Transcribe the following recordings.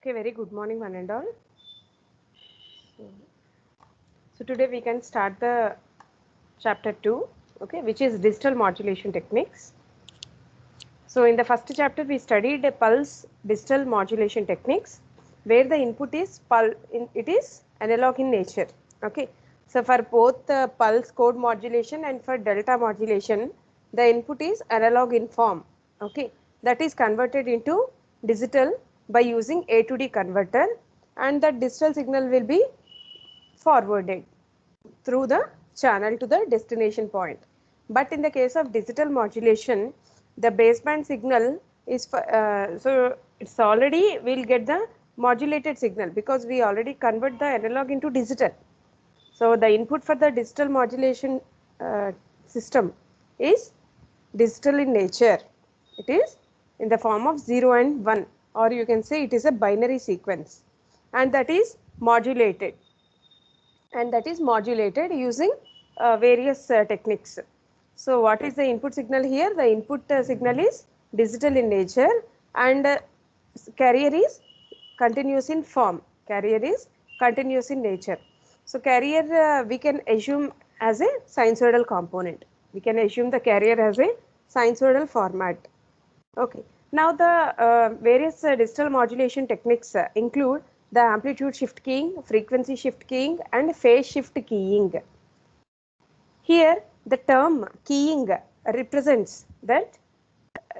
Okay, very good morning, one and all. So today we can start the chapter 2, okay, which is digital modulation techniques. So in the first chapter we studied a pulse digital modulation techniques where the input is it is analog in nature. Okay. So for both the pulse code modulation and for delta modulation, the input is analog in form. Okay. That is converted into digital by using A to D converter, and that digital signal will be forwarded through the channel to the destination point. But in the case of digital modulation, the baseband signal is so it's already we'll get the modulated signal because we already convert the analog into digital. So the input for the digital modulation system is digital in nature. It is in the form of 0 and 1, or you can say it is a binary sequence, and that is modulated using various techniques. So what is the input signal here? The input signal is digital in nature, and carrier is continuous in form. Carrier is continuous in nature. So carrier we can assume as a sinusoidal component. We can assume the carrier as a sinusoidal format. Okay. Now the various digital modulation techniques include the amplitude shift keying, frequency shift keying, and phase shift keying. Here the term keying represents that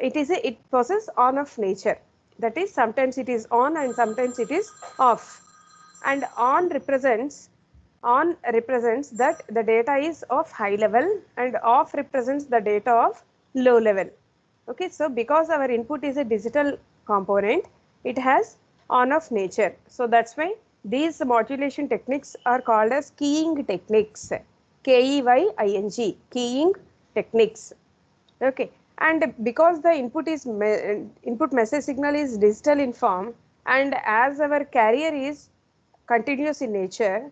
it possesses on off nature. That is, sometimes it is on and sometimes it is off. And on represents that the data is of high level, and off represents the data of low level. Okay, so because our input is a digital component, it has on off nature. So that's why these modulation techniques are called as keying techniques. K-E-Y-I-N-G, keying techniques. Okay, and because the input message signal is digital in form, and as our carrier is continuous in nature,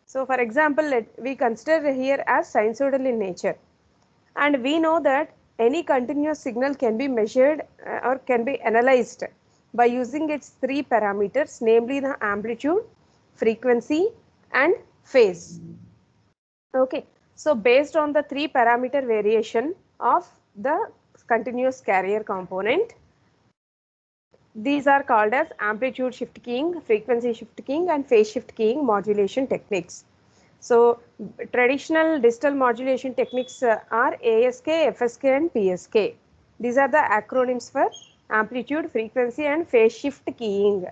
so for example, we consider here as sinusoidal in nature, and we know that any continuous signal can be measured or can be analyzed by using its three parameters, namely the amplitude, frequency, and phase. Okay, so based on the three parameter variation of the continuous carrier component, these are called as amplitude shift keying, frequency shift keying, and phase shift keying modulation techniques. So traditional digital modulation techniques are ASK, FSK, and PSK. These are the acronyms for amplitude, frequency, and phase shift keying.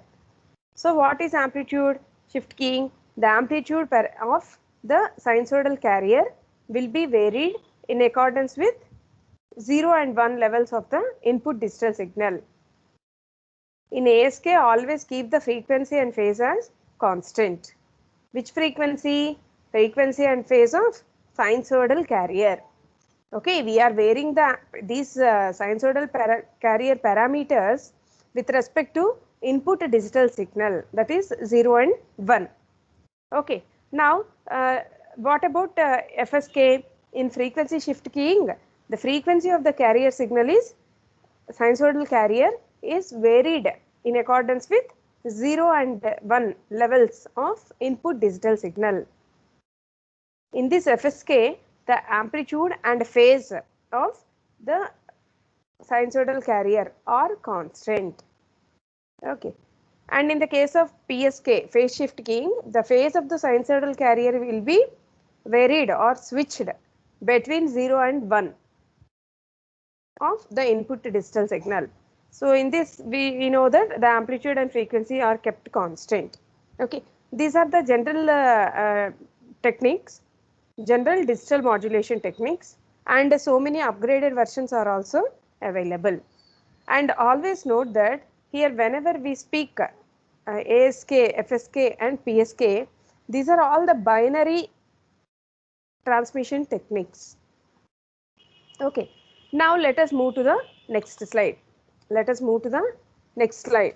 So what is amplitude shift keying? The amplitude of the sinusoidal carrier will be varied in accordance with 0 and 1 levels of the input digital signal. In ASK, always keep the frequency and phase as constant. Which frequency? Frequency and phase of sinusoidal carrier. Okay, we are varying these sinusoidal carrier parameters with respect to input digital signal, that is 0 and 1. Okay, now what about FSK? In frequency shift keying, the frequency of the carrier signal is sinusoidal carrier is varied in accordance with 0 and 1 levels of input digital signal. In this FSK, the amplitude and phase of the sinusoidal carrier are constant. Okay. And in the case of PSK, phase shift keying, the phase of the sinusoidal carrier will be varied or switched between 0 and 1 of the input digital signal. So in this we know that the amplitude and frequency are kept constant. Okay, these are the general digital modulation techniques, and so many upgraded versions are also available. And always note that here whenever we speak ASK, FSK, and PSK, these are all the binary transmission techniques. Okay, now let us move to the next slide. Let us move to the next slide.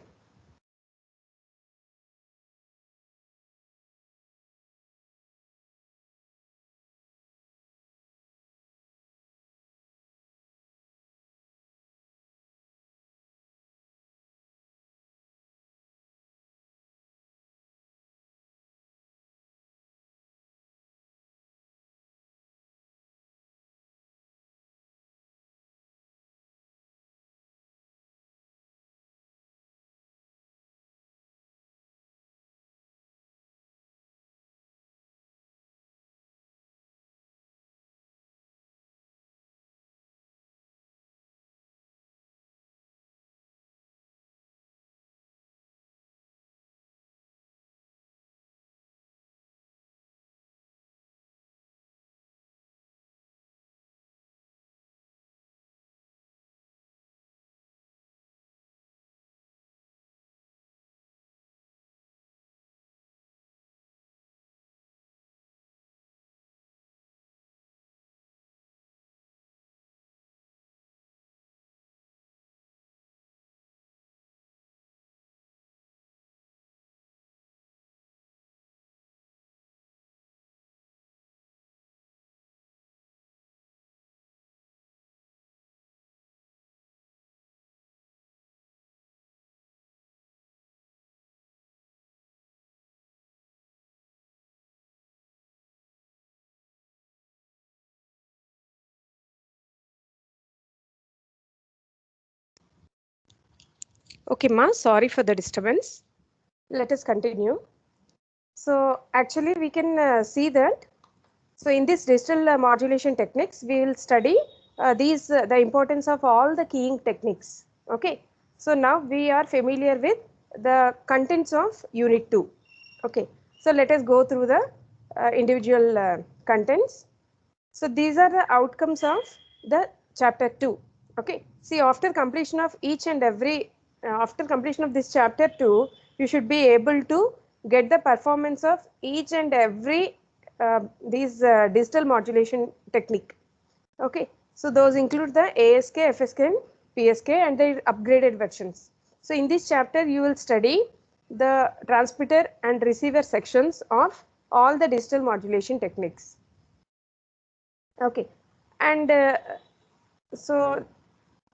Okay, ma, sorry for the disturbance. Let us continue. So actually we can see that. So in this digital modulation techniques, we will study the importance of all the keying techniques. Okay. So now we are familiar with the contents of unit 2. Okay. So let us go through the individual contents. So these are the outcomes of the chapter 2. Okay. See, after completion of each and every, after completion of this chapter 2, you should be able to get the performance of each and every these digital modulation technique. Okay. So those include the ASK, FSK and PSK and their upgraded versions. So in this chapter, you will study the transmitter and receiver sections of all the digital modulation techniques. Okay, and so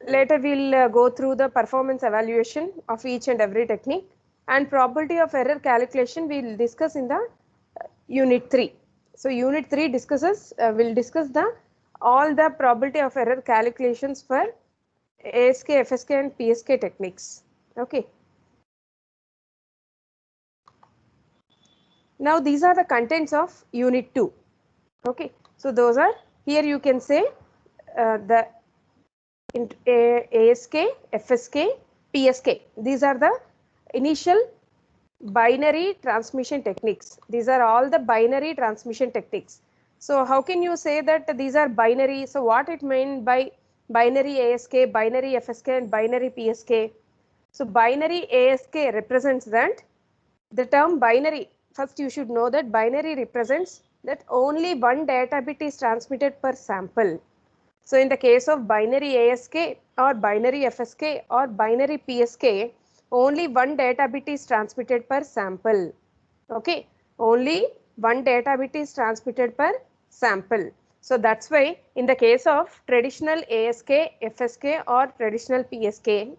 later we'll go through the performance evaluation of each and every technique, and probability of error calculation we'll discuss in the unit 3. So unit 3 discusses will discuss the all the probability of error calculations for ASK, FSK and PSK techniques. Okay. Now these are the contents of unit 2. Okay. So those are, here you can say the ASK, FSK, PSK. These are the initial binary transmission techniques. These are all the binary transmission techniques. So how can you say that these are binary? So what it means by binary ASK, binary FSK and binary PSK? So binary ASK represents that the term binary, first you should know that binary represents that only one data bit is transmitted per sample. So in the case of binary ASK or binary FSK or binary PSK, only one data bit is transmitted per sample. Okay, only one data bit is transmitted per sample. So that's why in the case of traditional ASK, FSK or traditional PSK,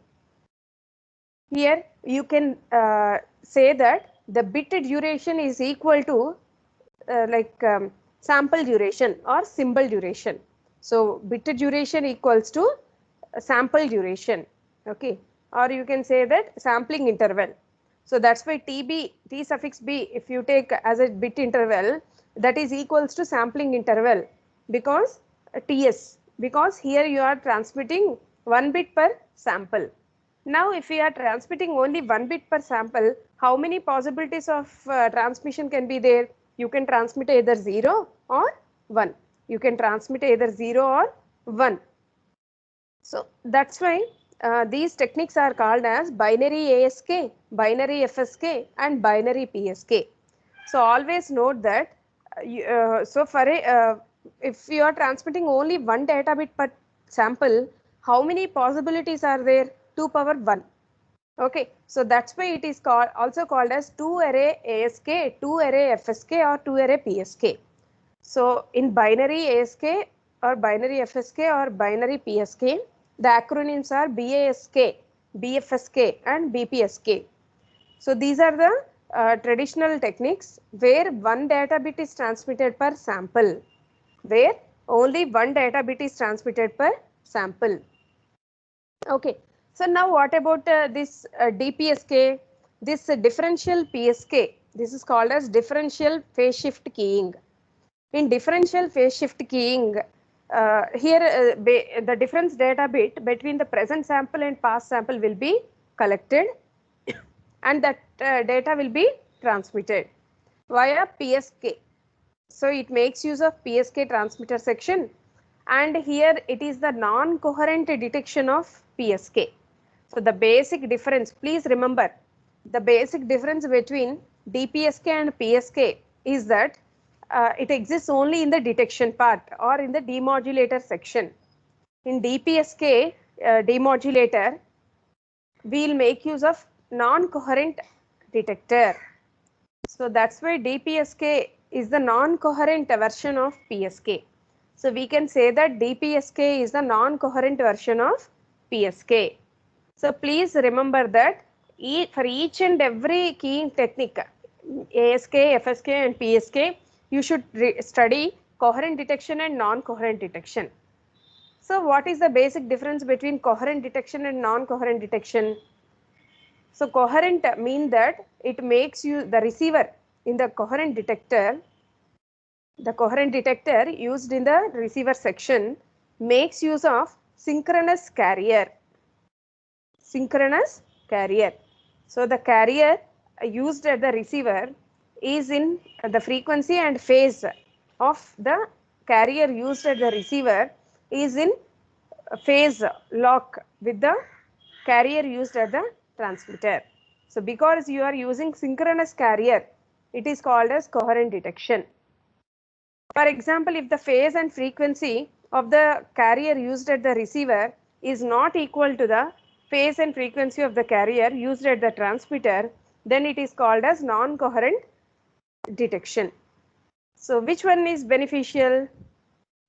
here you can say that the bit duration is equal to sample duration or symbol duration. So bit duration equals to sample duration. Okay, or you can say that sampling interval. So that's why TB, T suffix B, if you take as a bit interval, that is equals to sampling interval, because TS, because here you are transmitting 1 bit per sample. Now if we are transmitting only 1 bit per sample, how many possibilities of transmission can be there? You can transmit either 0 or 1. You can transmit either 0 or 1. So that's why these techniques are called as binary ASK, binary FSK and binary PSK. So always note that so for if you are transmitting only one data bit per sample, how many possibilities are there? 2 power 1. Okay, so that's why it is called also called as 2 array ASK, 2 array FSK or 2 array PSK. So in binary ASK or binary FSK or binary PSK, the acronyms are BASK, BFSK and BPSK. So these are the traditional techniques where one data bit is transmitted per sample, where only one data bit is transmitted per sample. Okay, so now what about this DPSK, this differential PSK? This is called as differential phase shift keying. In differential phase shift keying, here the difference data bit between the present sample and past sample will be collected and that data will be transmitted via PSK. So it makes use of PSK transmitter section, and here it is the non-coherent detection of PSK. So the basic difference, please remember, the basic difference between DPSK and PSK is that it exists only in the detection part or in the demodulator section. In DPSK demodulator, we will make use of non-coherent detector. So that's why DPSK is the non-coherent version of PSK. So we can say that DPSK is the non-coherent version of PSK. So please remember that for each and every keying technique, ASK, FSK and PSK, you should study coherent detection and non-coherent detection. So what is the basic difference between coherent detection and non-coherent detection? So coherent mean that it makes you the receiver in the coherent detector. The coherent detector used in the receiver section makes use of synchronous carrier. Synchronous carrier. So the carrier used at the receiver is in the frequency and phase of the carrier used at the receiver is in phase lock with the carrier used at the transmitter. So because you are using synchronous carrier, it is called as coherent detection. For example, if the phase and frequency of the carrier used at the receiver is not equal to the phase and frequency of the carrier used at the transmitter, then it is called as non-coherent detection. So which one is beneficial?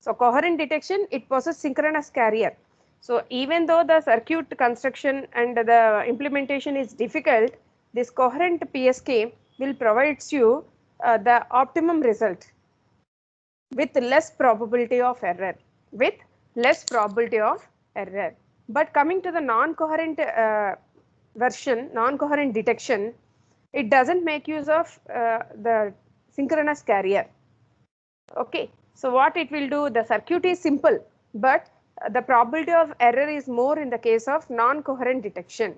So coherent detection, it possesses synchronous carrier. So even though the circuit construction and the implementation is difficult, this coherent PSK will provide you the optimum result with less probability of error. With less probability of error. But coming to the non-coherent version, non-coherent detection, it doesn't make use of the synchronous carrier. Okay, so what it will do, the circuit is simple, but the probability of error is more in the case of non-coherent detection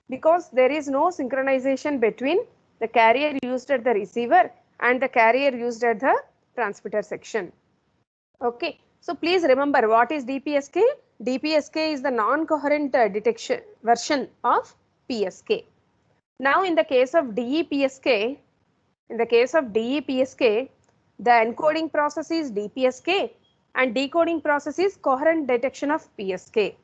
because there is no synchronization between the carrier used at the receiver and the carrier used at the transmitter section. Okay, so please remember what is DPSK? DPSK is the non-coherent detection version of PSK. Now in the case of DEPSK, the encoding process is DPSK and decoding process is coherent detection of PSK.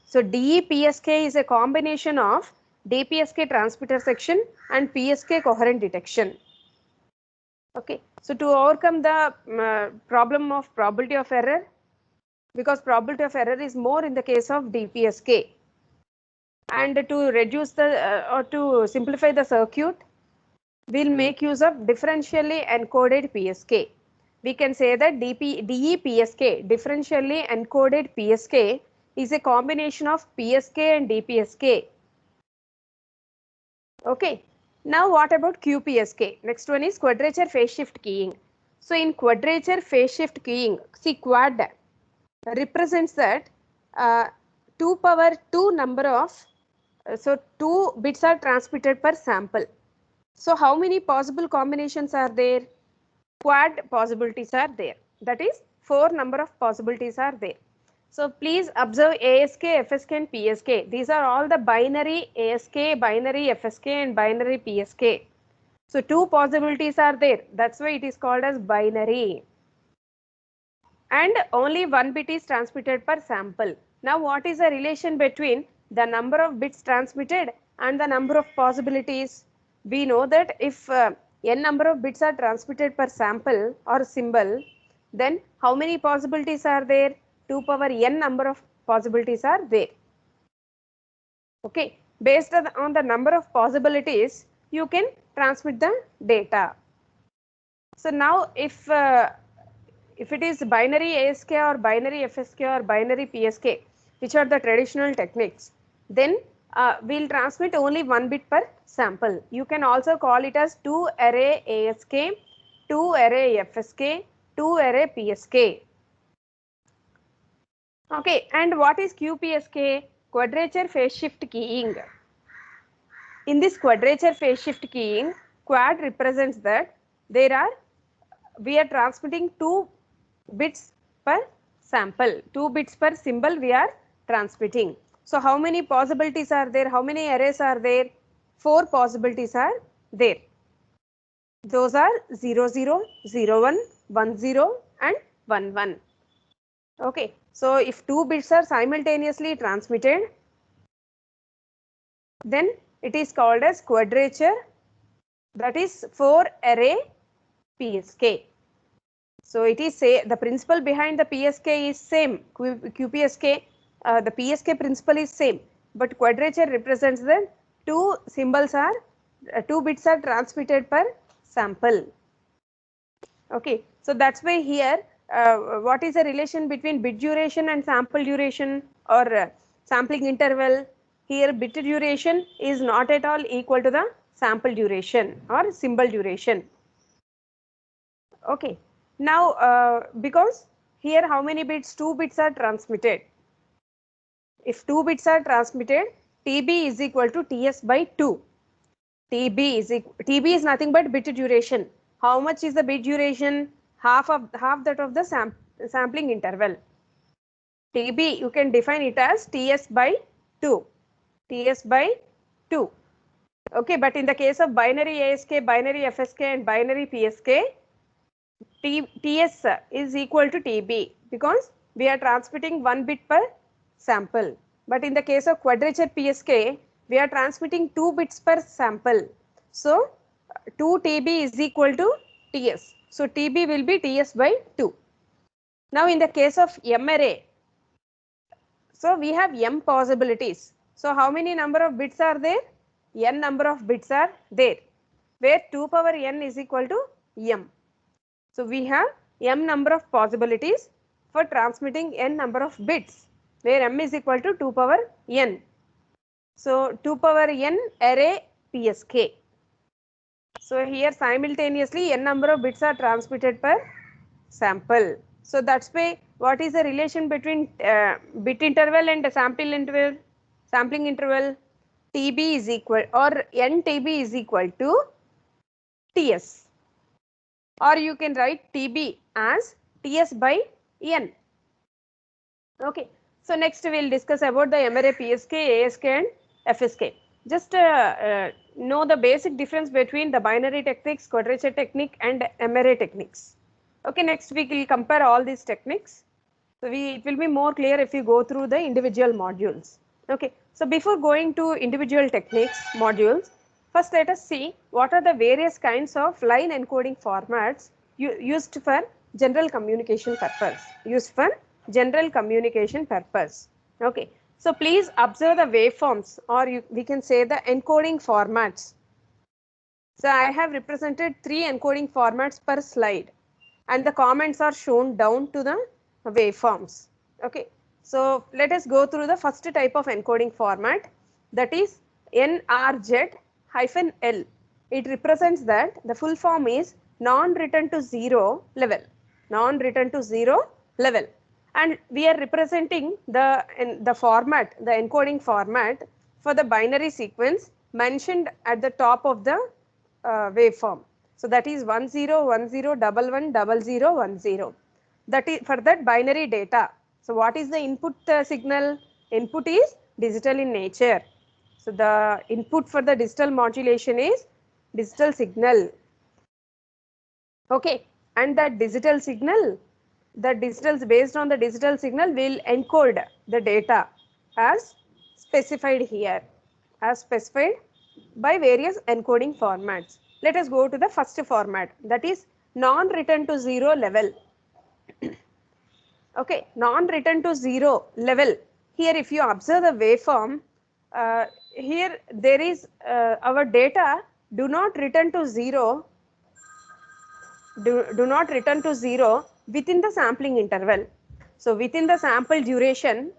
So DEPSK is a combination of DPSK transmitter section and PSK coherent detection. Okay, so to overcome the problem of probability of error, because probability of error is more in the case of DPSK, and to reduce the or to simplify the circuit, we'll make use of differentially encoded PSK. We can say that DEPSK, differentially encoded PSK, is a combination of PSK and DPSK. Okay. Now what about QPSK? Next one is quadrature phase shift keying. So in quadrature phase shift keying, see quad represents that 2 power 2 number of, so 2 bits are transmitted per sample. So how many possible combinations are there? Quad possibilities are there. That is 4 number of possibilities are there. So please observe ASK, FSK and PSK. These are all the binary ASK, binary FSK and binary PSK. So 2 possibilities are there. That's why it is called as binary. And only 1 bit is transmitted per sample. Now what is the relation between the number of bits transmitted and the number of possibilities? We know that if n number of bits are transmitted per sample or symbol, then how many possibilities are there? 2 power n number of possibilities are there. Okay, based on the number of possibilities, you can transmit the data. So now if it is binary ASK or binary FSK or binary PSK, which are the traditional techniques, then we'll transmit only 1 bit per sample. You can also call it as 2 array ASK, 2 array FSK, 2 array PSK. Okay, and what is QPSK? Quadrature phase shift keying. In this quadrature phase shift keying, quad represents that we are transmitting 2 bits per sample, 2 bits per symbol we are transmitting. So how many possibilities are there? How many arrays are there? 4 possibilities are there. Those are 0, 0, 0, 1, 1, 0 and 1, 1. Okay, so if 2 bits are simultaneously transmitted, then it is called as quadrature, that is 4 array PSK. So it is the principle behind the PSK is same, QPSK, the PSK principle is same, but quadrature represents the 2 symbols are, 2 bits are transmitted per sample. Okay, so that's why here what is the relation between bit duration and sample duration or sampling interval? Here bit duration is not at all equal to the sample duration or symbol duration. Okay. Now, because here how many bits? 2 bits are transmitted. If 2 bits are transmitted, TB is equal to TS by 2. TB is nothing but bit duration. How much is the bit duration? Half that of the sampling interval. TB, you can define it as TS by 2. TS by 2. Okay, but in the case of binary ASK, binary FSK and binary PSK, TS is equal to TB because we are transmitting 1 bit per sample. But in the case of quadrature PSK, we are transmitting 2 bits per sample. So, 2 TB is equal to TS. So, TB will be TS by 2. Now, in the case of M array, so we have M possibilities. So, how many number of bits are there? N number of bits are there, where 2 power n is equal to M. So, we have M number of possibilities for transmitting n number of bits, where M is equal to 2 power n. So, 2 power n array PSK. So, here simultaneously n number of bits are transmitted per sample. So, that is why what is the relation between bit interval and sampling interval? TB is equal, or NTB is equal to TS, or you can write TB as TS by N. Okay. So, next we will discuss about the M array PSK, ASK and FSK. Just know the basic difference between the binary techniques, quadrature technique and M array techniques. Okay, next we will compare all these techniques. So, it will be more clear if you go through the individual modules. Okay. So, before going to individual techniques modules, first let us see what are the various kinds of line encoding formats used for general communication purpose. Okay. So, please observe the waveforms, or we can say the encoding formats. So, I have represented 3 encoding formats per slide, and the comments are shown down to the waveforms. Okay. So, let us go through the first type of encoding format, that is NRZ-L. It represents that the full form is non-return to zero level, and we are representing the format, the encoding format for the binary sequence mentioned at the top of the waveform. So, that is 1010110010. That is for that binary data. So, what is the input signal? Input is digital in nature. So, the input for the digital modulation is digital signal. Okay. And that digital signal, based on the digital signal, will encode the data as specified here, as specified by various encoding formats. Let us go to the first format, that is non-return to zero level. Okay, non-return to zero level. Here if you observe the waveform, here there is our data do not return to zero, do not return to zero within the sampling interval. So, within the sample duration,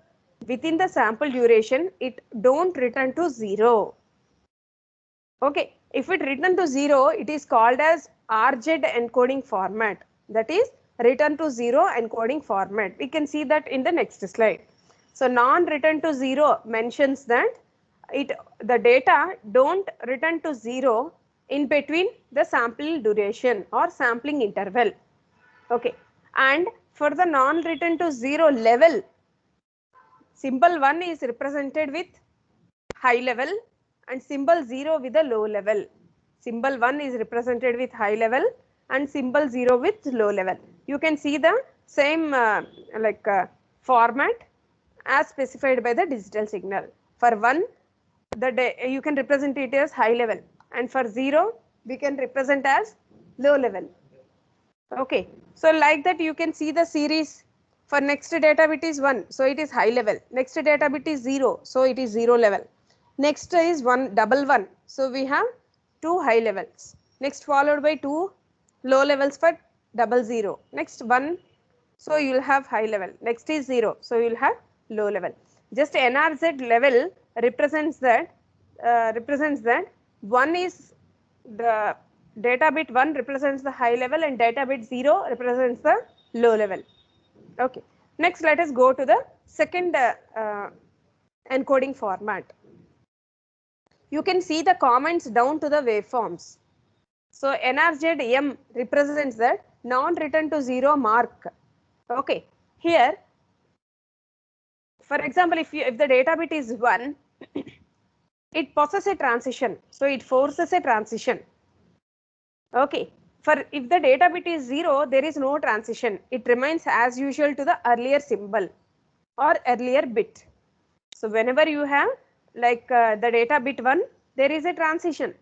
it don't return to zero. Okay, if it return to zero, it is called as RZ encoding format, that is return to zero encoding format. We can see that in the next slide. So, non-return to zero mentions that the data don't return to zero in between the sample duration or sampling interval. Okay, and for the non-return to zero level, symbol 1 is represented with high level and symbol 0 with a low level. Symbol 1 is represented with high level and symbol 0 with low level. You can see the same format as specified by the digital signal. For 1, you can represent it as high level, and for 0 we can represent as low level. Okay. So, like that you can see the series. For next data bit is 1, so it is high level. Next data bit is 0, so it is 0 level. Next is 111, so we have 2 high levels. Next followed by 2 low levels for 00. Next 1, so you will have high level. Next is 0, so you will have low level. Just NRZ level represents that 1 is the data bit 1 represents the high level and data bit 0 represents the low level. Okay. Next, let us go to the second encoding format. You can see the comments down to the waveforms. So NRZ M represents that non-return to 0 mark. Okay. Here, for example, if the data bit is 1, it possesses a transition. So it forces a transition. Okay. For if the data bit is 0, there is no transition. It remains as usual to the earlier symbol or earlier bit. So whenever you have like the data bit 1, there is a transition.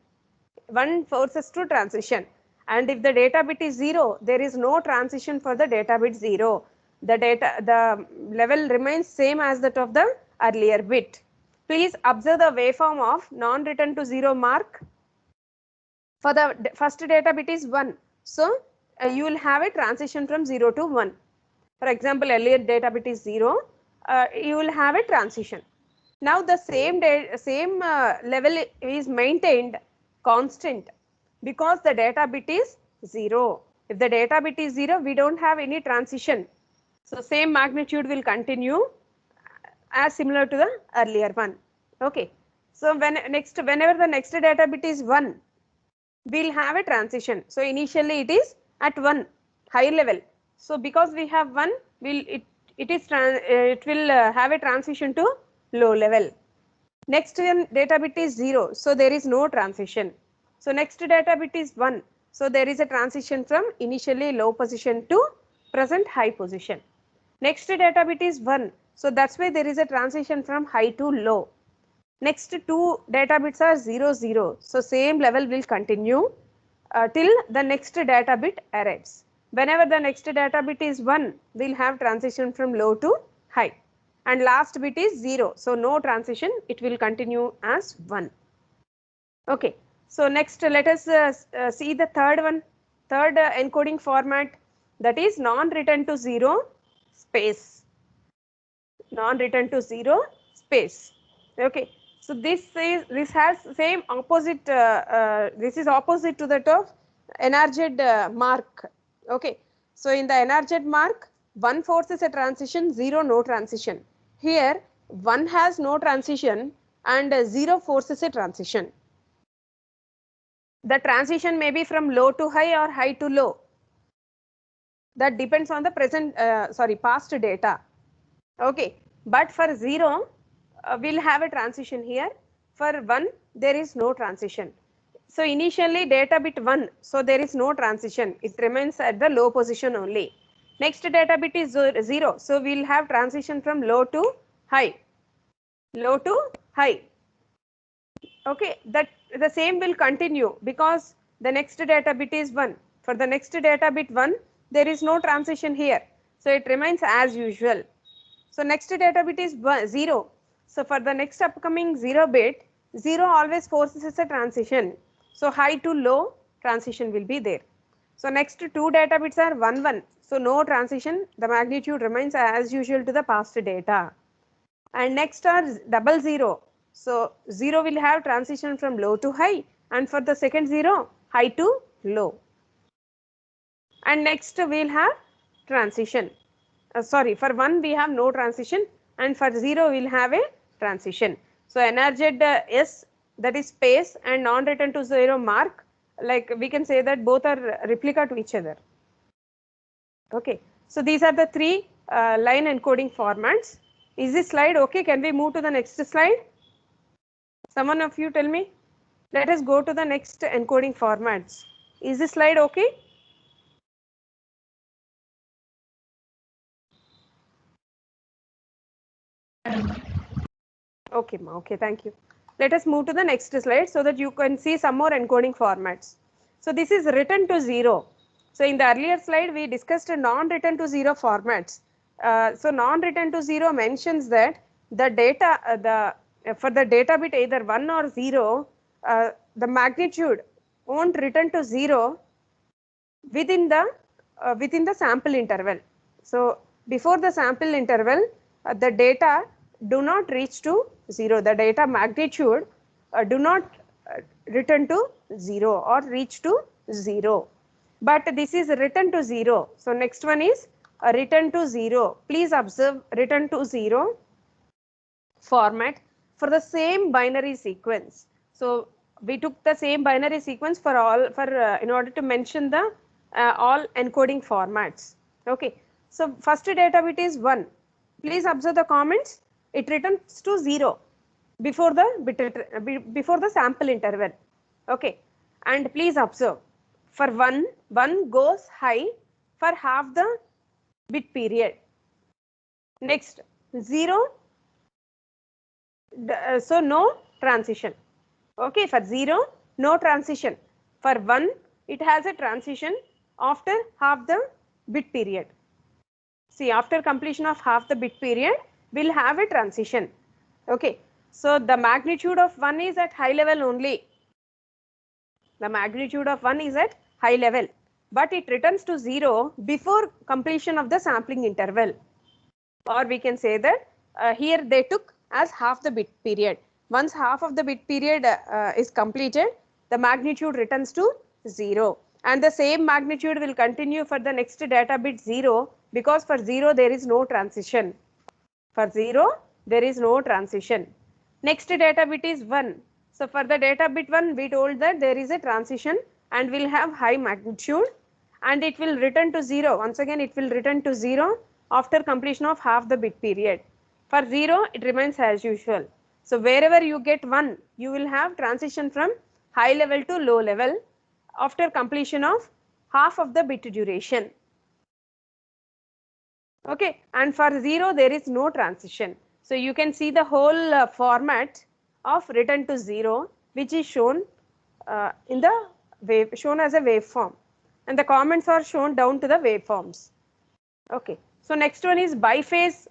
1 forces to transition. And if the data bit is 0, there is no transition for the data bit 0. The level remains same as that of the earlier bit. Please observe the waveform of non-return to 0 mark. For the first data bit is 1. So you will have a transition from 0 to 1. For example, earlier data bit is 0. You will have a transition. Now the same level is maintained constant because the data bit is 0. If the data bit is 0, we don't have any transition. So same magnitude will continue as similar to the earlier one. Okay. So whenever the next data bit is 1, we'll have a transition. So initially it is at 1 high level. So because we have 1, it will have a transition to low level. Next data bit is 0, so there is no transition. So next data bit is 1, so there is a transition from initially low position to present high position. Next data bit is 1, so that's why there is a transition from high to low. Next two data bits are 0, 0, so same level will continue till the next data bit arrives. Whenever the next data bit is 1, we'll have transition from low to high. And last bit is 0, so no transition, it will continue as 1. Okay, so next let us see the third encoding format, that is non-return to 0 space. Non-return to 0 space. Okay, so this has same opposite, this is opposite to that of NRZ mark. Okay, so in the NRZ mark, 1 forces a transition, 0 no transition. Here 1 has no transition and 0 forces a transition. The transition may be from low to high or high to low. That depends on the past data. Okay, but for 0, we'll have a transition here. For 1, there is no transition. So initially data bit 1, so there is no transition. It remains at the low position only. Next data bit is 0, so we'll have transition from low to high. Low to high. Okay, that the same will continue because the next data bit is 1. For the next data bit 1, there is no transition here. So it remains as usual. So next data bit is 0. So for the next upcoming 0 bit, 0 always forces a transition. So high to low transition will be there. So next two data bits are 1, 1. So no transition, the magnitude remains as usual to the past data. And next are 00. So 0 will have transition from low to high, and for the second 0, high to low. And next we will have transition. For 1 we have no transition, and for 0 we will have a transition. So NRZ S, that is space, and non-return to 0 mark, like we can say that both are replica to each other. Okay, so these are the 3 line encoding formats. Is this slide okay? Can we move to the next slide? Someone of you tell me. Let us go to the next encoding formats. Is this slide okay? Okay, ma. Okay, thank you. Let us move to the next slide so that you can see some more encoding formats. So this is return to 0. So in the earlier slide, we discussed non-return to 0 formats. So non-return to 0 mentions that the data, for the data bit either 1 or 0, the magnitude won't return to 0 within the sample interval. So before the sample interval, the data do not reach to 0. The data magnitude do not return to 0 or reach to 0. But this is return to 0. So next one is return to 0. Please observe return to 0 format for the same binary sequence. So we took the same binary sequence for all in order to mention the all encoding formats. Okay. So first data bit is 1. Please observe the comments. It returns to 0 before the sample interval. Okay. And please observe for 1 goes high for half the bit period. Next 0, so no transition. Okay, for 0 no transition. For 1 it has a transition after half the bit period. See, after completion of half the bit period we'll have a transition. Okay, so the magnitude of 1 is at high level only. The magnitude of 1 is at high level, but it returns to 0 before completion of the sampling interval. Or we can say that here they took as half the bit period. Once half of the bit period is completed, the magnitude returns to 0. And the same magnitude will continue for the next data bit 0, because for 0 there is no transition. For 0 there is no transition. Next data bit is 1. So for the data bit 1 we told that there is a transition and will have high magnitude, and it will return to 0. Once again it will return to 0 after completion of half the bit period. For 0 it remains as usual. So wherever you get 1 you will have transition from high level to low level after completion of half of the bit duration. Okay, and for 0 there is no transition. So you can see the whole format of return to 0, which is shown in the shown as a waveform, and the comments are shown down to the waveforms. Okay, so next one is biphase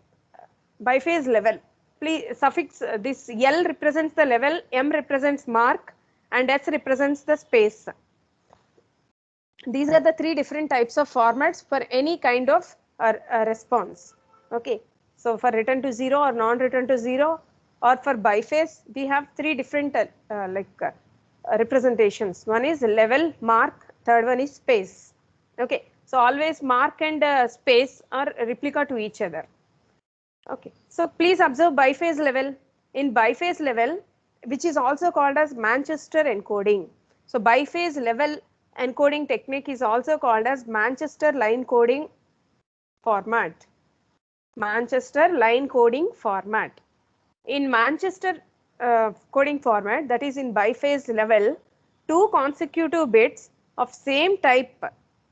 level. Please suffix this L represents the level, M represents mark, and S represents the space. These are the 3 different types of formats for any kind of response. Okay, so for return to 0 or non-return to 0, or for biphase, we have 3 different representations. One is level, mark, third one is space. Okay, so always mark and space are replica to each other. Okay, so please observe biphase level. In biphase level, which is also called as Manchester encoding. So biphase level encoding technique is also called as Manchester line coding format. Manchester line coding format. In Manchester coding format, that is in biphase level, 2 consecutive bits of same type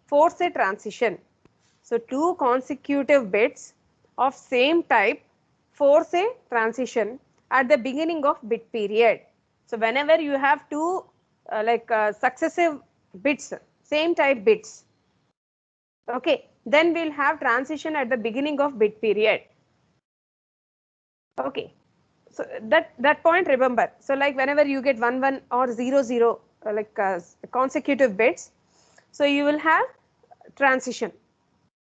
force a transition. So 2 consecutive bits of same type force a transition at the beginning of bit period. So whenever you have 2 successive bits, same type bits, okay, then we'll have transition at the beginning of bit period. Okay, so that point remember. So like whenever you get 1 1 or 0 0 consecutive bits, so you will have transition.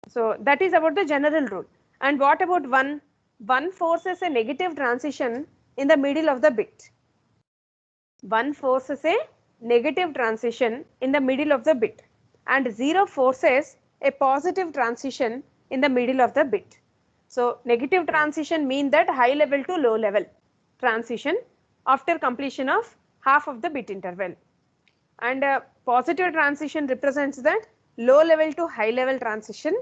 So that is about the general rule. And what about 1? 1 forces a negative transition in the middle of the bit. 1 forces a negative transition in the middle of the bit, and 0 forces a positive transition in the middle of the bit. So negative transition means that high level to low level transition after completion of half of the bit interval, and positive transition represents that low level to high level transition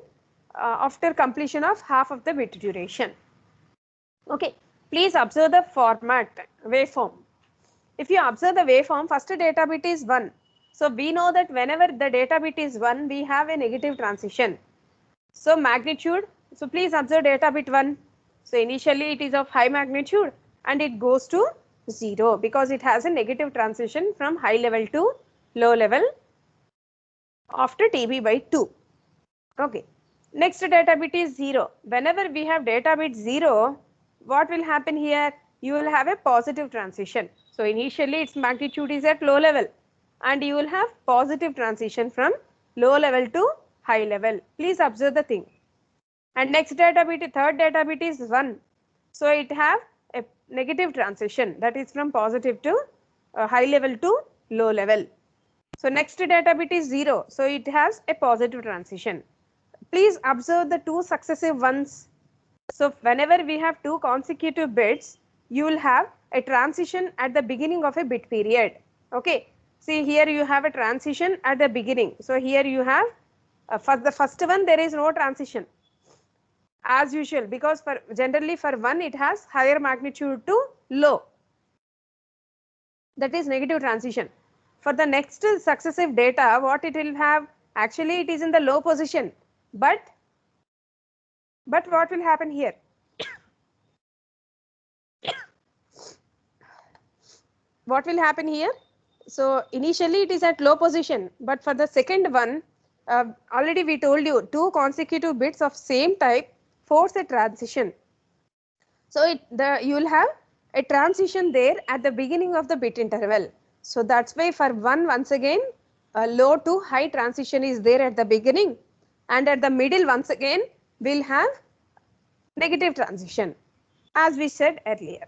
after completion of half of the bit duration. Okay, please observe the format waveform. If you observe the waveform, first data bit is 1. So we know that whenever the data bit is 1, we have a negative transition. So magnitude, so please observe data bit 1. So initially it is of high magnitude and it goes to 0 because it has a negative transition from high level to low level after TB by 2. Okay. Next data bit is 0. Whenever we have data bit 0, what will happen here? You will have a positive transition. So initially its magnitude is at low level and you will have positive transition from low level to high level. Please observe the thing. And next data bit, third data bit is 1. So it have a negative transition, that is from positive to high level to low level. So next data bit is 0, so it has a positive transition. Please observe the two successive ones. So whenever we have two consecutive bits, you will have a transition at the beginning of a bit period. Okay, see here you have a transition at the beginning. So here you have for the first one there is no transition as usual, because for generally for 1 it has higher magnitude to low, that is negative transition. For the next successive data, what it will have, actually it is in the low position, but what will happen here? What will happen here? So initially it is at low position, but for the second one, already we told you two consecutive bits of same type force a transition. So you will have a transition there at the beginning of the bit interval. So that's why for 1, once again a low to high transition is there at the beginning, and at the middle once again we'll have negative transition as we said earlier.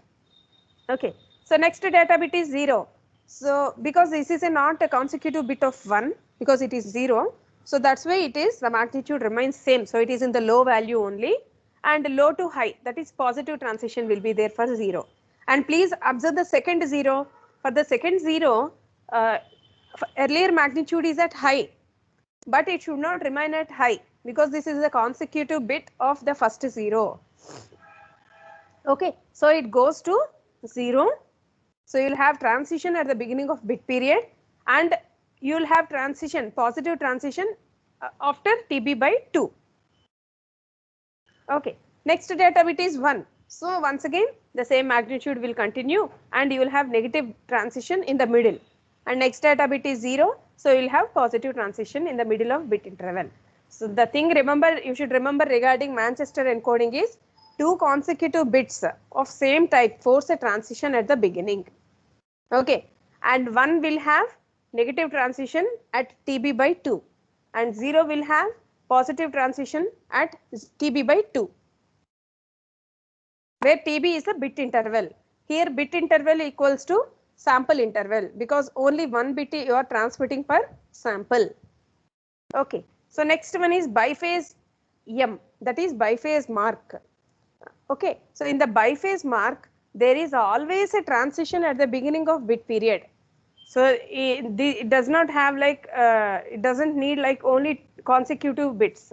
Okay, so next data bit is 0. So because this is not a consecutive bit of 1, because it is 0, so that's why it is the magnitude remains same. So it is in the low value only, and low to high, that is positive transition will be there for 0. And please observe the second 0. For the second 0, earlier magnitude is at high, but it should not remain at high because this is a consecutive bit of the first 0. Okay, so it goes to 0. So you will have transition at the beginning of bit period, and you will have transition, positive transition after TB by 2. Okay, next data bit is 1. So once again the same magnitude will continue, and you will have negative transition in the middle. And next data bit is 0. So you will have positive transition in the middle of bit interval. So the thing you should remember regarding Manchester encoding is two consecutive bits of same type force a transition at the beginning. Okay, and 1 will have negative transition at TB by 2, and 0 will have positive transition at TB by 2, where TB is a bit interval. Here bit interval equals to sample interval, because only one bit you are transmitting per sample. Okay, so next one is biphase M, that is biphase mark. Okay, so in the biphase mark there is always a transition at the beginning of bit period. So it does not have like it doesn't need like only consecutive bits.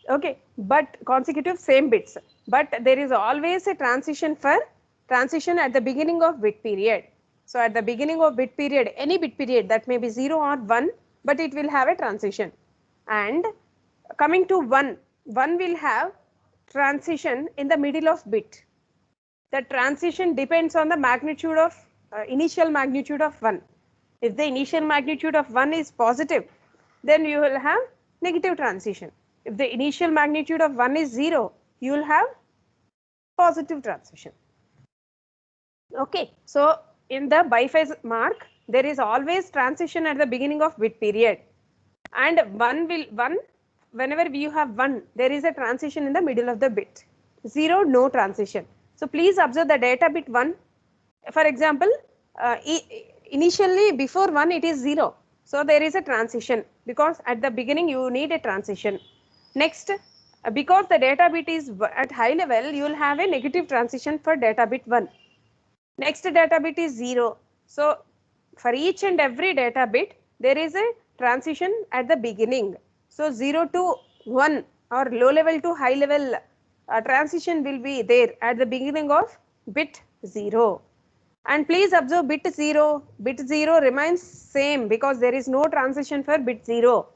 Okay, but consecutive same bits, but there is always a transition at the beginning of bit period. So at the beginning of bit period, any bit period, that may be 0 or 1, but it will have a transition. And coming to 1 will have transition in the middle of bit. The transition depends on the magnitude of initial magnitude of 1. If the initial magnitude of 1 is positive, then you will have negative transition. If the initial magnitude of 1 is 0, you will have positive transition. Okay, so in the biphase mark, there is always transition at the beginning of bit period, and whenever you have 1, there is a transition in the middle of the bit. 0, no transition. So please observe the data bit 1. For example, initially before 1 it is 0, so there is a transition, because at the beginning you need a transition. Next, because the data bit is at high level, you will have a negative transition for data bit 1. Next data bit is 0. So for each and every data bit there is a transition at the beginning. So 0 to 1 or low level to high level transition will be there at the beginning of bit 0. And please observe bit 0 remains same, because there is no transition for bit 0.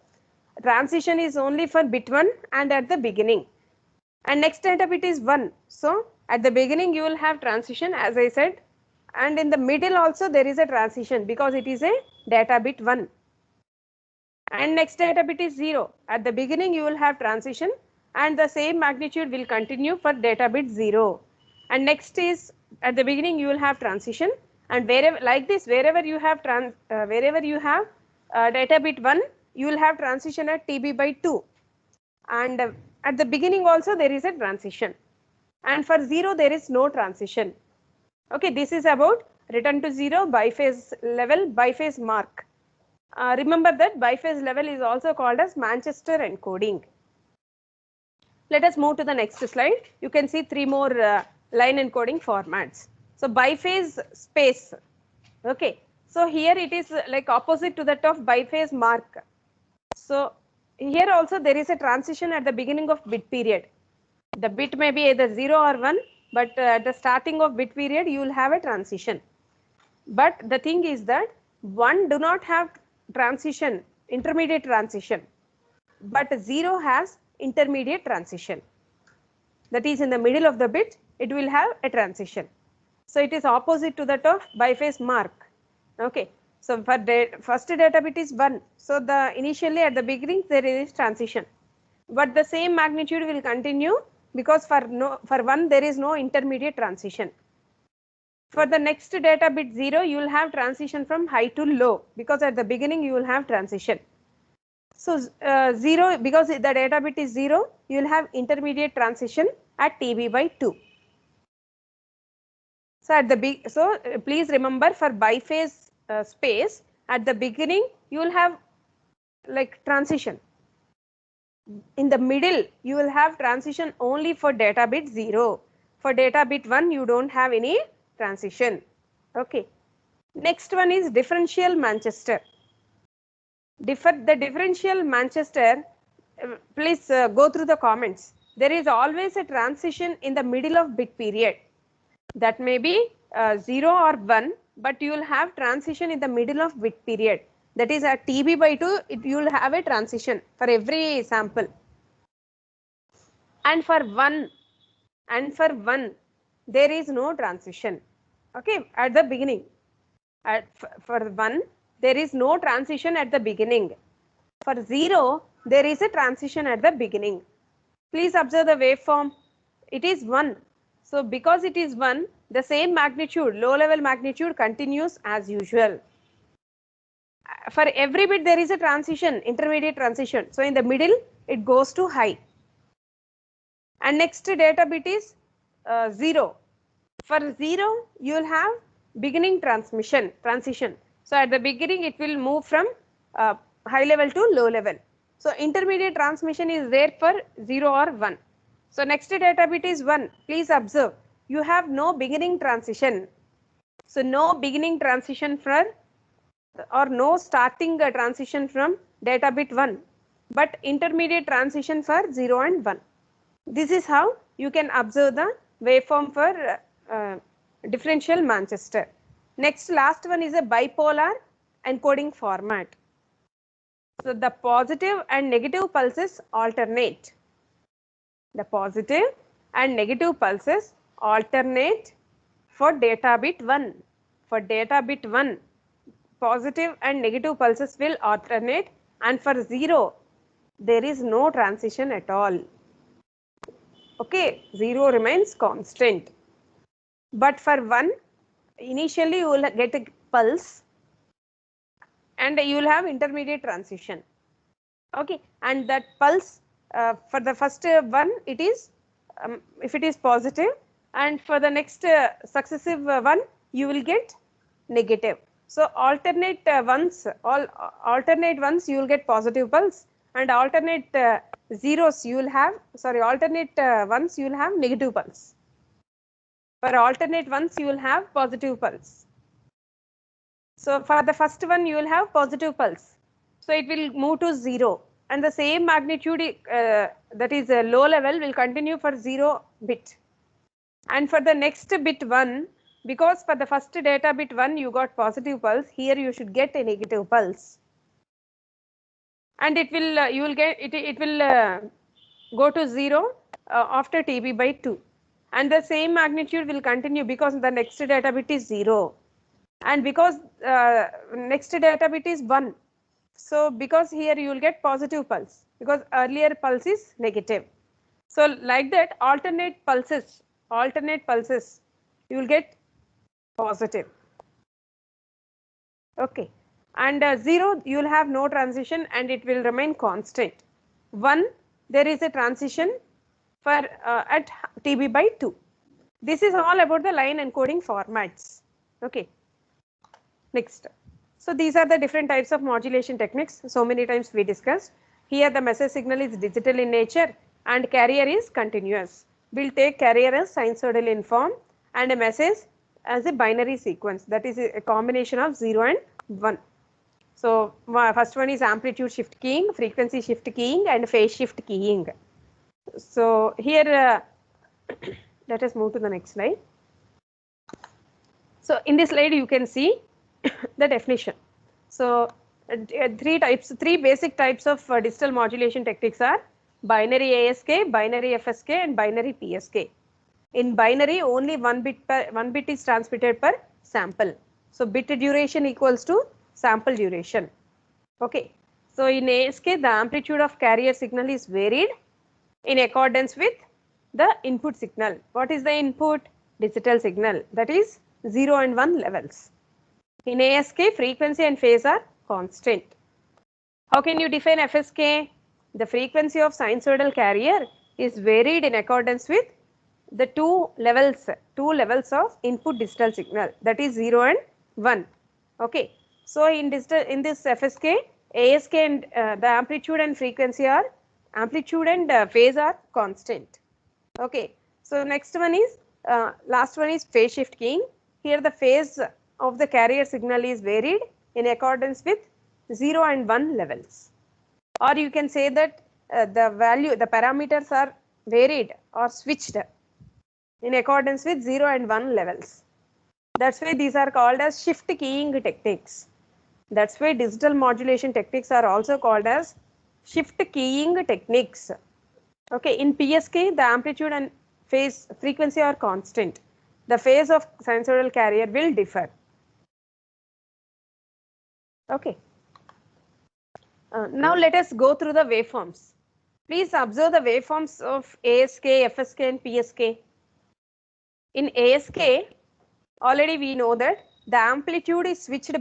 Transition is only for bit 1 and at the beginning. And next data bit is 1. So at the beginning you will have transition, as I said, and in the middle also there is a transition, because it is a data bit 1. And next data bit is 0. At the beginning you will have transition, and the same magnitude will continue for data bit 0. And next is at the beginning you will have transition, and wherever like this, wherever you have data bit 1, you will have transition at TB by 2, and at the beginning also there is a transition. and for 0 there is no transition. Okay, this is about return to 0, biphase level, biphase mark. Remember that biphase level is also called as Manchester encoding. Let us move to the next slide. You can see 3 more line encoding formats. So biphase space. Okay, so here it is like opposite to that of biphase mark. So here also there is a transition at the beginning of bit period. The bit may be either 0 or 1, but at the starting of bit period you will have a transition. But the thing is that 1 do not have transition, intermediate transition, but 0 has intermediate transition. That is, in the middle of the bit it will have a transition. So it is opposite to that of biphase mark. Okay. So for first data bit is 1. So the initially at the beginning there is transition, but the same magnitude will continue because for 1 there is no intermediate transition. For the next data bit 0, you will have transition from high to low because at the beginning you will have transition. So 0, because the data bit is 0, you will have intermediate transition at TB by 2. So at the please remember, for biphase space at the beginning you will have like transition. In the middle you will have transition only for data bit 0. For data bit 1 you don't have any transition. Okay. Next one is differential Manchester. The differential Manchester, please go through the comments. There is always a transition in the middle of bit period. That may be 0 or 1, but you will have transition in the middle of bit period. That is at TB by 2, you will have a transition for every sample. And for 1, there is no transition. Okay, at the beginning. For 1, there is no transition at the beginning. For 0, there is a transition at the beginning. Please observe the waveform. It is 1. So because it is 1, the same magnitude, low level magnitude continues as usual. For every bit there is a transition, intermediate transition. So in the middle it goes to high. And next data bit is 0. For 0, you will have beginning transition. So at the beginning it will move from high level to low level. So intermediate transmission is there for 0 or 1. So next data bit is 1. Please observe, you have no beginning transition. So no beginning transition for, or no starting transition from data bit 1, but intermediate transition for 0 and 1. This is how you can observe the waveform for differential Manchester. Next, last one is a bipolar encoding format. So the positive and negative pulses alternate. The positive and negative pulses alternate for data bit 1. For data bit 1, positive and negative pulses will alternate, and for 0, there is no transition at all. Okay, 0 remains constant. But for 1, initially you will get a pulse and you will have intermediate transition. Okay, and that pulse for the first one, it is if it is positive, and for the next successive one you will get negative. So alternate ones you will get positive pulse, and alternate zeros you will have, alternate ones you will have negative pulse. For alternate ones you will have positive pulse. So for the first one you will have positive pulse. So it will move to 0, and the same magnitude that is a low level will continue for 0 bit. And for the next bit 1, because for the first data bit 1 you got positive pulse, here you should get a negative pulse. And it will you will get it will go to 0 after TB by 2. And the same magnitude will continue because the next data bit is 0. And because next data bit is 1. So because here you will get positive pulse because earlier pulse is negative. So like that, alternate pulses you will get positive. Okay, and 0 you will have no transition and it will remain constant. 1, there is a transition for at TB by 2. This is all about the line encoding formats. Okay. Next. So these are the different types of modulation techniques. So many times we discussed. Here the message signal is digital in nature and carrier is continuous. We'll take carrier as sinusoidal in form and a message as a binary sequence, that is a combination of 0 and 1. So first one is amplitude shift keying, frequency shift keying and phase shift keying. So here let us move to the next slide. So in this slide you can see the definition. So three basic types of digital modulation techniques are binary ASK, binary FSK and binary PSK. In binary only one bit is transmitted per sample. So bit duration equals to sample duration. Okay. So in ASK the amplitude of carrier signal is varied in accordance with the input signal. What is the input? Digital signal, that is 0 and 1 levels. In ASK, frequency and phase are constant. How can you define FSK? The frequency of sinusoidal carrier is varied in accordance with the two levels of input digital signal, that is 0 and 1. Okay. So in this FSK, ASK and the amplitude and frequency are phase are constant. Okay. So next one is last one is phase shift keying. Here the phase of the carrier signal is varied in accordance with 0 and 1 levels, or you can say that the parameters are varied or switched in accordance with 0 and 1 levels. That's why these are called as shift keying techniques. That's why digital modulation techniques are also called as shift keying techniques. Okay, in PSK the amplitude and phase frequency are constant. The phase of sinusoidal carrier will differ. Okay. Now let us go through the waveforms. Please observe the waveforms of ASK, FSK and PSK. In ASK, already we know that the amplitude is switched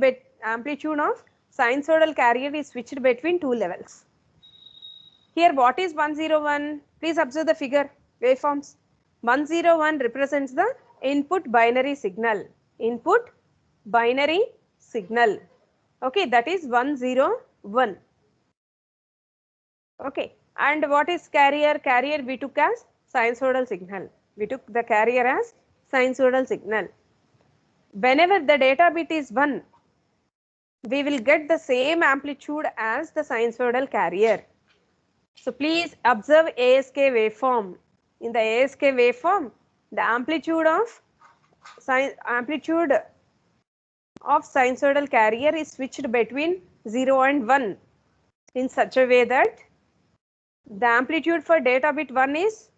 amplitude of sinusoidal carrier is switched between two levels. Here what is 101? Please observe the figure waveforms. 101 represents the input binary signal. Input binary signal. Okay, that is 101. Okay, and what is carrier? Carrier we took as sinusoidal signal. We took the carrier as sinusoidal signal. Whenever the data bit is 1, we will get the same amplitude as the sinusoidal carrier. So please observe ASK waveform. In the ASK waveform, the amplitude of sinusoidal carrier is switched between 0 and 1 in such a way that the amplitude for data bit 1 is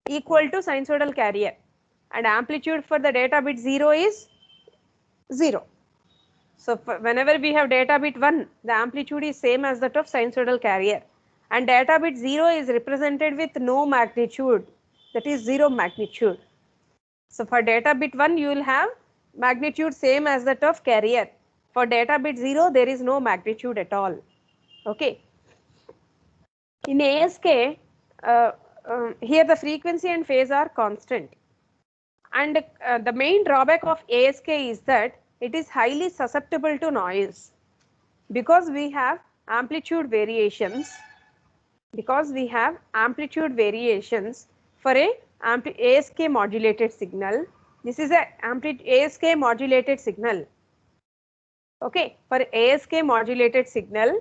equal to sinusoidal carrier and amplitude for the data bit 0 is 0. So whenever we have data bit 1, the amplitude is same as that of sinusoidal carrier, and data bit 0 is represented with no magnitude, that is 0 magnitude. So for data bit 1 you will have magnitude same as that of carrier. For data bit 0 there is no magnitude at all. Okay. In ASK, here the frequency and phase are constant, and the main drawback of ASK is that it is highly susceptible to noise because we have amplitude variations. For a ASK modulated signal. This is a ASK modulated signal. Okay, for ASK modulated signal,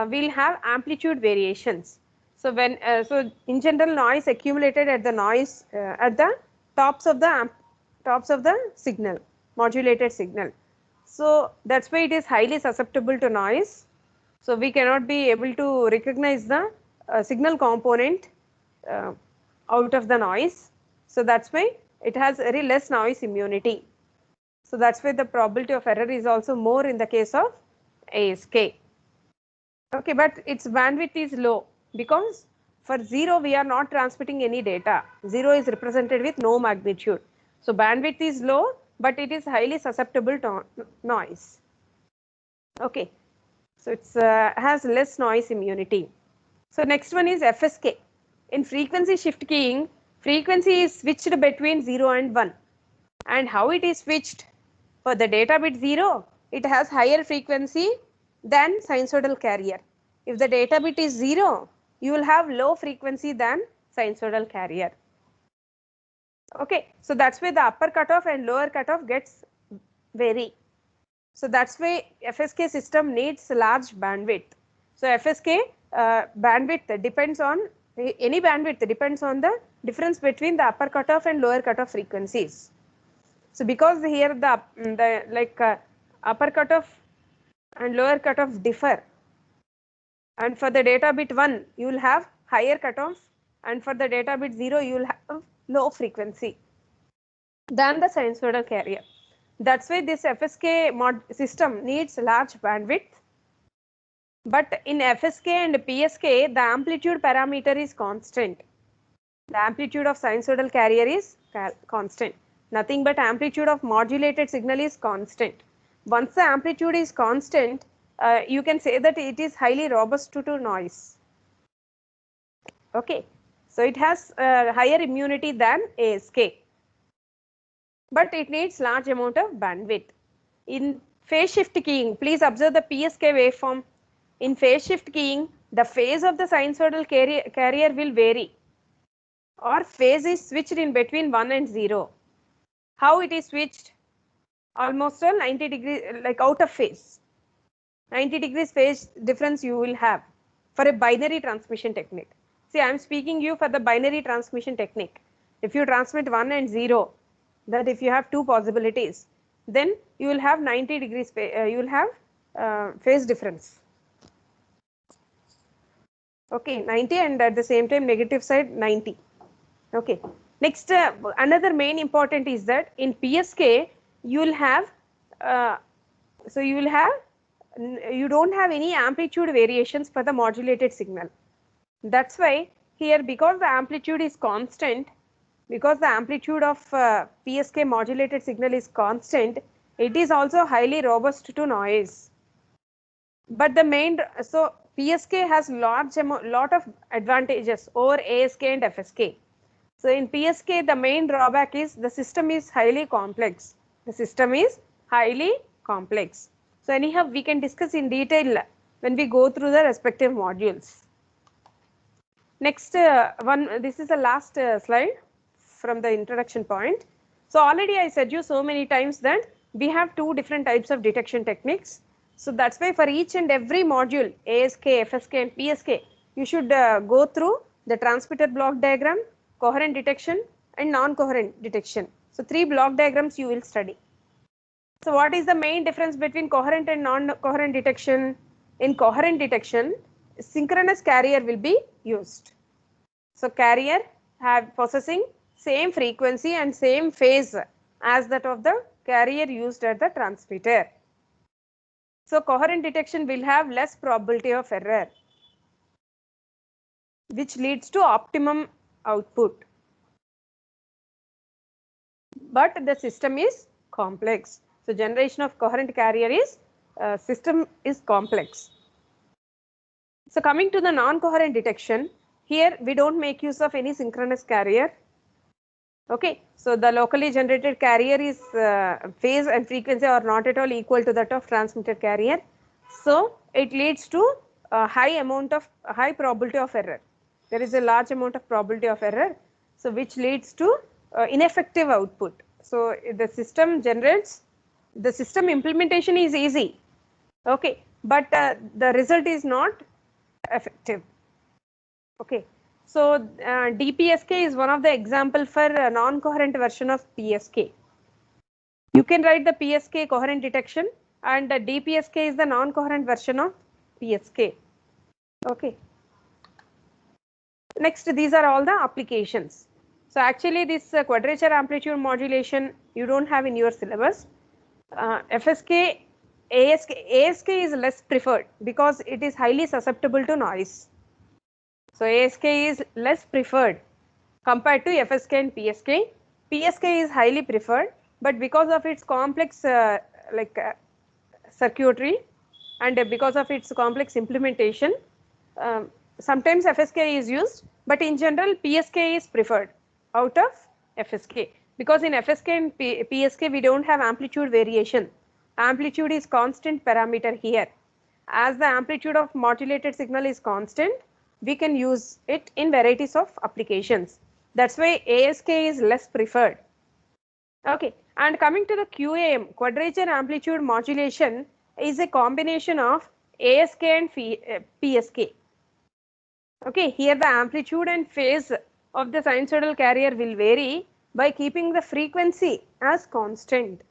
we'll have amplitude variations. So when so in general noise accumulated at the tops of the signal, modulated signal. So that's why it is highly susceptible to noise. So we cannot be able to recognize the signal component out of the noise. So that's why it has very less noise immunity. So that's why the probability of error is also more in the case of ASK. Okay, but its bandwidth is low because for 0 we are not transmitting any data. 0 is represented with no magnitude. So bandwidth is low, but it is highly susceptible to noise. Okay, so it's has less noise immunity. So next one is FSK. In frequency shift keying, frequency is switched between 0 and 1. And how it is switched? For the data bit 0, it has higher frequency than sinusoidal carrier. If the data bit is 0, you will have low frequency than sinusoidal carrier. Okay, so that's why the upper cutoff and lower cutoff gets vary. So that's why FSK system needs large bandwidth. So FSK bandwidth depends on, any bandwidth depends on the difference between the upper cutoff and lower cutoff frequencies. So because here the upper cutoff and lower cutoff differ, and for the data bit 1 you will have higher cutoff, and for the data bit 0 you will have low frequency than the sinusoidal carrier. That's why this FSK mod system needs large bandwidth. But in FSK and PSK, the amplitude parameter is constant. The amplitude of sinusoidal carrier is constant. Nothing but amplitude of modulated signal is constant. Once the amplitude is constant, you can say that it is highly robust to noise. Okay, so it has higher immunity than ASK, but it needs large amount of bandwidth. In phase shift keying, please observe the PSK waveform. In phase shift keying, the phase of the sinusoidal carrier will vary, or phase is switched in between 1 and 0. How it is switched? Almost a 90 degrees, like out of phase. 90 degrees phase difference you will have for a binary transmission technique. See, I am speaking you for the binary transmission technique. If you transmit 1 and 0, that if you have two possibilities, then you will have 90 degrees, you will have phase difference. Okay, 90, and at the same time negative side 90. Okay, next another main important is that in PSK you will have, you don't have any amplitude variations for the modulated signal. That's why here, because the amplitude is constant, because the amplitude of PSK modulated signal is constant, it is also highly robust to noise. But the main, so PSK has lot of advantages over ASK and FSK. So in PSK, the main drawback is the system is highly complex. The system is highly complex. So anyhow, we can discuss in detail when we go through the respective modules. Next this is the last slide from the introduction point. So already I said you so many times that we have two different types of detection techniques. So that's why for each and every module, ASK, FSK and PSK, you should go through the transmitter block diagram, coherent detection and non-coherent detection. So 3 block diagrams you will study. So what is the main difference between coherent and non-coherent detection? In coherent detection, synchronous carrier will be used. So carrier possessing same frequency and same phase as that of the carrier used at the transmitter. So coherent detection will have less probability of error, which leads to optimum output. But the system is complex. So generation of coherent carrier is system is complex. So coming to the non-coherent detection, here we don't make use of any synchronous carrier. Okay, so the locally generated carrier is phase and frequency are not at all equal to that of transmitted carrier. So it leads to a high probability of error. There is a large amount of probability of error, so which leads to ineffective output. So the system generates, the system implementation is easy, okay, but the result is not effective. Okay, so DPSK is one of the example for a non-coherent version of PSK. You can write the PSK coherent detection, and the DPSK is the non-coherent version of PSK. Okay. Next, these are all the applications. So actually this quadrature amplitude modulation you don't have in your syllabus. FSK, ASK is less preferred because it is highly susceptible to noise. So ASK is less preferred compared to FSK and PSK. PSK is highly preferred, but because of its complex circuitry and because of its complex implementation, sometimes FSK is used, But in general, PSK is preferred out of FSK, because in FSK and PSK we don't have amplitude variation. Amplitude is constant parameter here. As the amplitude of modulated signal is constant, we can use it in varieties of applications. That's why ASK is less preferred. Okay, and coming to the QAM, quadrature amplitude modulation, is a combination of ASK and PSK. Okay, here the amplitude and phase of the sinusoidal carrier will vary by keeping the frequency as constant.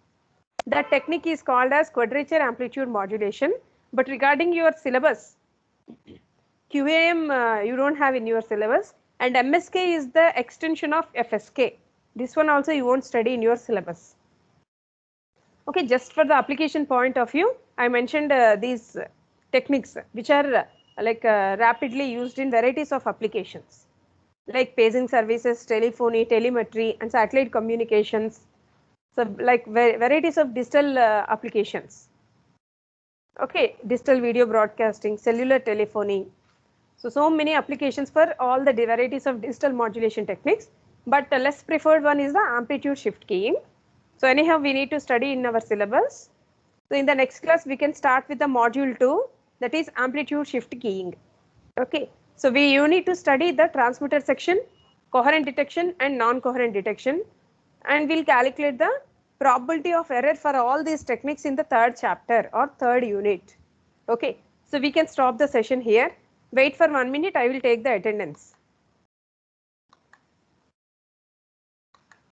That technique is called as quadrature amplitude modulation. But regarding your syllabus, QAM you don't have in your syllabus, and MSK is the extension of FSK. This one also you won't study in your syllabus. Okay, just for the application point of view, I mentioned these techniques which are rapidly used in varieties of applications like paging services, telephony, telemetry, and satellite communications. So like varieties of digital applications. Okay, digital video broadcasting, cellular telephony. So many applications for all the varieties of digital modulation techniques, but the less preferred one is the amplitude shift keying. So anyhow, we need to study in our syllabus. So in the next class, we can start with the module 2, that is amplitude shift keying. Okay, so you need to study the transmitter section, coherent detection and non-coherent detection, and we'll calculate the probability of error for all these techniques in the third chapter or third unit. Okay, so we can stop the session here. Wait for 1 minute, I will take the attendance.